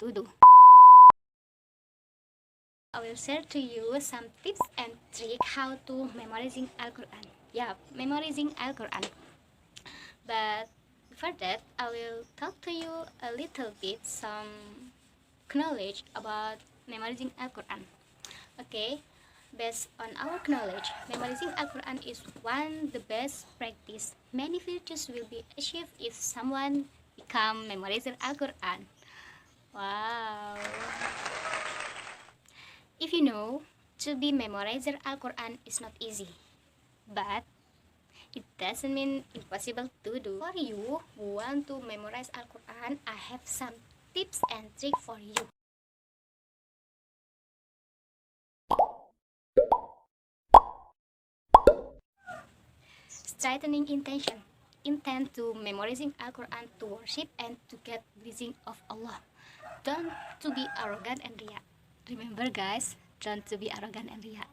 to do. I will share to you some tips and tricks how to memorizing Al-Qur'an. Yeah, memorizing Al-Qur'an. But before that, I will talk to you a little bit some knowledge about memorizing Al-Qur'an. Okay, based on our knowledge, memorizing Al-Qur'an is one the best practice. Many virtues will be achieved if someone become memorizer Al-Qur'an. Wow. If you know, to be memorizer Al-Qur'an is not easy, but it doesn't mean impossible to do. For you who want to memorize Al-Qur'an, I have some tips and tricks for you. Strengthening intention. Intend to memorizing Al-Qur'an to worship and to get blessing of Allah. Don't to be arrogant and riya. Remember guys, don't to be arrogant and riya.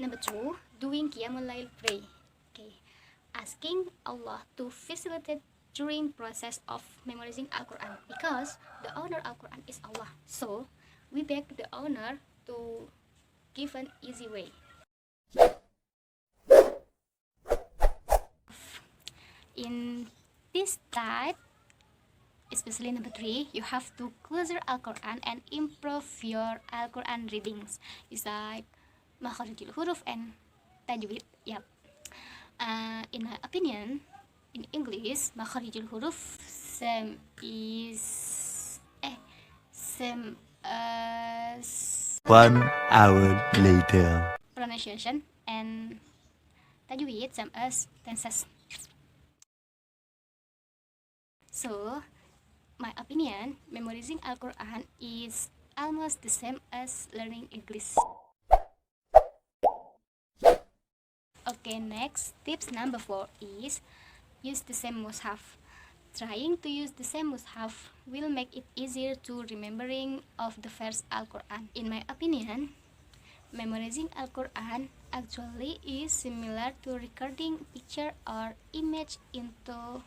Number 2, doing Qiyamul Lail pray. Okay, asking Allah to facilitate during process of memorizing Al-Qur'an, because the owner Al-Qur'an is Allah. So we beg the owner to give an easy way. In this type, especially number 3, you have to close your Al-Qur'an and improve your Al-Qur'an readings. It's like makharijul huruf and tajwid. Yep. In my opinion, in English, makharijul huruf same as 1 hour later. pronunciation, and tajwid same as tenses. So, my opinion, memorizing Al-Qur'an is almost the same as learning English. Okay, next, tips number 4 is use the same mushaf. Trying to use the same mushaf will make it easier to remembering of the first Al-Qur'an. In my opinion, memorizing Al-Qur'an actually is similar to recording picture or image into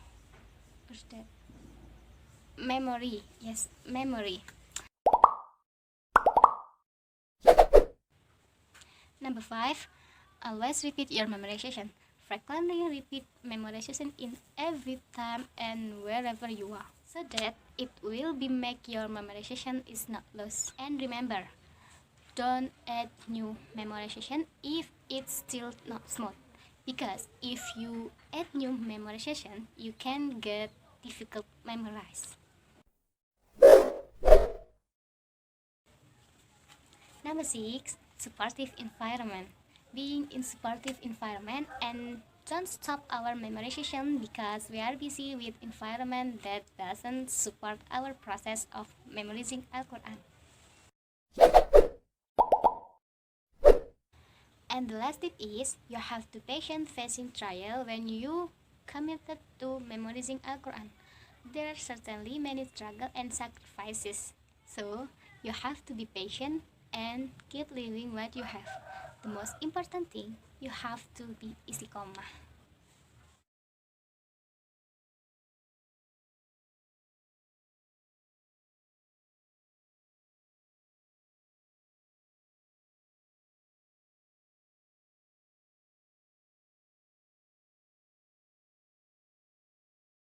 memory. Yes, memory. Number 5, always repeat your memorization. Frequently repeat memorization in every time and wherever you are, so that it will be make your memorization is not lost. And remember, don't add new memorization if it's still not smooth, because if you add new memorization, you can get difficult memorize. Number 6, supportive environment. Being in supportive environment and don't stop our memorization because we are busy with environment that doesn't support our process of memorizing Al-Qur'an. And the last tip is you have to patient facing trial when you committed to memorizing Al-Qur'an. There are certainly many struggles and sacrifices, so you have to be patient and keep living what you have. The most important thing, you have to be Istiqomah.